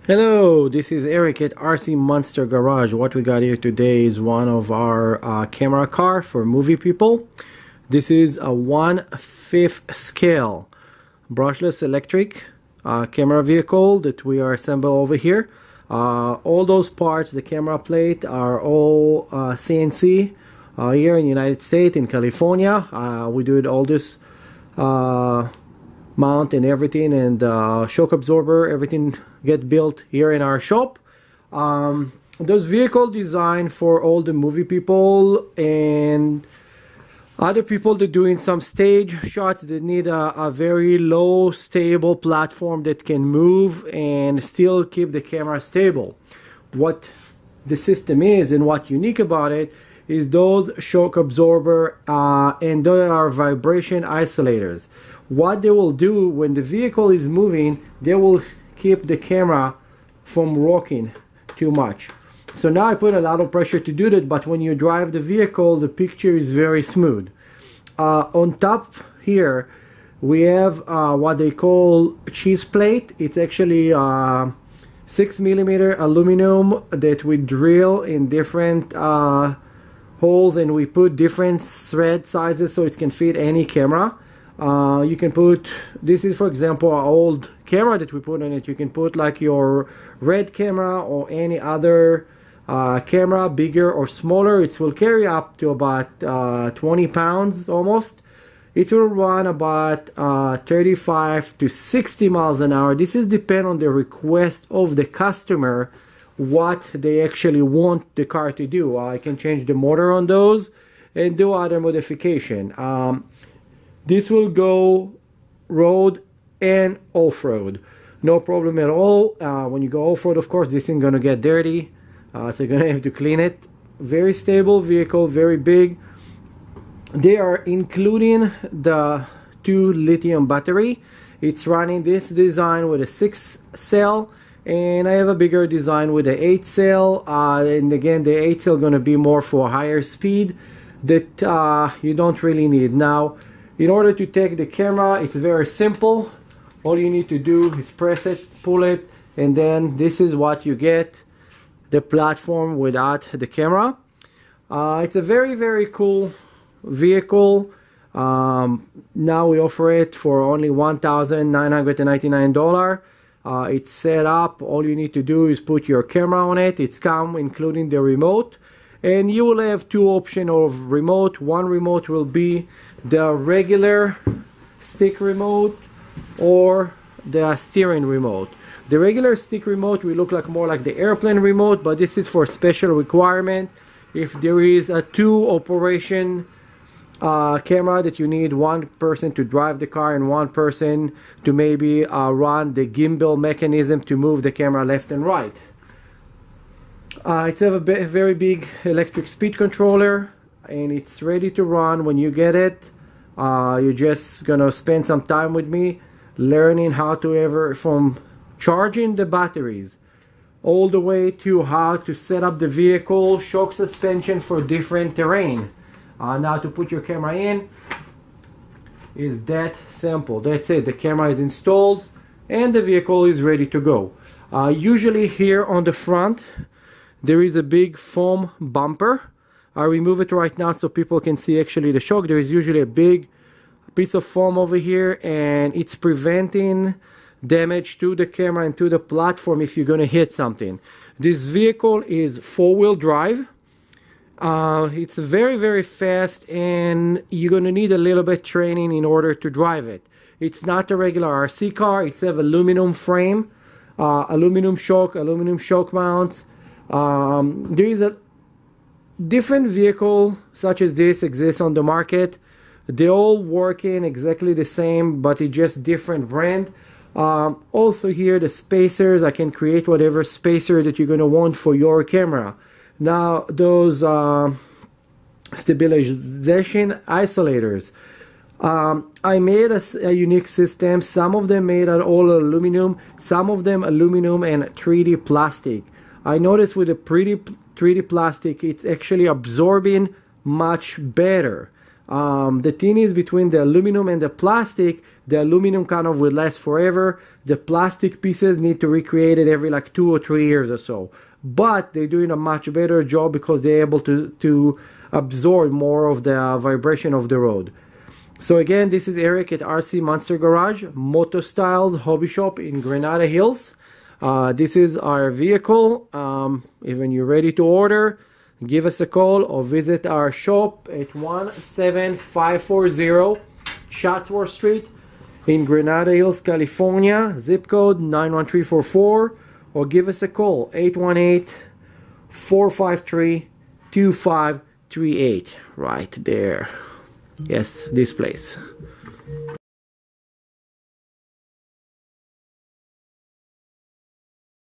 Hello, this is Eric at RC Monster Garage. What we got here today is one of our camera car for movie people. This is a 1/5 scale brushless electric camera vehicle that we are assembling over here. All those parts, the camera plate, are all CNC here in the United States, in California. We do all this mount and everything, and shock absorber, everything get built here in our shop. Those vehicle designed for all the movie people and other people that doing some stage shots that need a very low stable platform that can move and still keep the camera stable. What the system is and what unique about it is those shock absorber and those are vibration isolators. What they will do when the vehicle is moving, they will keep the camera from rocking too much. So now I put a lot of pressure to do that, but when you drive the vehicle, the picture is very smooth. On top here, we have what they call cheese plate. It's actually 6mm aluminum that we drill in different holes, and we put different thread sizes so it can fit any camera. You can put, this is for example an old camera that we put on it. You can put like your red camera or any other camera, bigger or smaller. It will carry up to about 20 pounds almost. It will run about 35 to 60 miles an hour. This is depend on the request of the customer, what they actually want the car to do. I can change the motor on those and do other modification. This will go road and off-road, no problem at all. When you go off-road, of course, this isn't gonna get dirty, so you're gonna have to clean it. Very stable vehicle, very big. They are including the 2 lithium battery. It's running this design with a 6 cell, and I have a bigger design with a 8 cell. And again, the 8 cell gonna be more for higher speed that you don't really need. Now, in order to take the camera, it's very simple. All you need to do is press it, pull it, and then this is what you get, the platform without the camera. It's a very cool vehicle. Now we offer it for only $1,999. It's set up. All you need to do is put your camera on it. It's come including the remote. And you will have 2 options of remote. One remote will be the regular stick remote or the steering remote. The regular stick remote will look like more like the airplane remote, but this is for special requirement. If there is a 2 operation camera that you need one person to drive the car and one person to maybe run the gimbal mechanism to move the camera left and right. It's a very big electric speed controller, and it's ready to run when you get it. You're just gonna spend some time with me learning how to from charging the batteries all the way to how to set up the vehicle, shock suspension for different terrain. Now to put your camera in is that simple. That's it. The camera is installed and the vehicle is ready to go. Usually here on the front there is a big foam bumper. I remove it right now so people can see actually the shock. There is usually a big piece of foam over here, and it's preventing damage to the camera and to the platform if you're going to hit something. This vehicle is 4-wheel drive. It's very fast, and you're going to need a little bit training in order to drive it. It's not a regular RC car. It's have aluminum frame, aluminum shock mount. There is a different vehicle such as this exists on the market. They all working exactly the same, but it's just different brand. Also here, the spacers, I can create whatever spacer that you're going to want for your camera. Now those stabilization isolators, I made a unique system. Some of them made out all aluminum, some of them aluminum and 3D plastic. I noticed with the 3D plastic, it's actually absorbing much better. The thing is, between the aluminum and the plastic, the aluminum kind of will last forever. The plastic pieces need to recreate it every like 2 or 3 years or so. But they're doing a much better job because they're able to absorb more of the vibration of the road. So again, this is Eric at RC Monster Garage, Moto Styles Hobby Shop in Granada Hills. This is our vehicle. When you're ready to order, give us a call or visit our shop at 17540 Chatsworth Street in Granada Hills, California, zip code 91344, or give us a call 818-453-2538 right there. Yes, this place.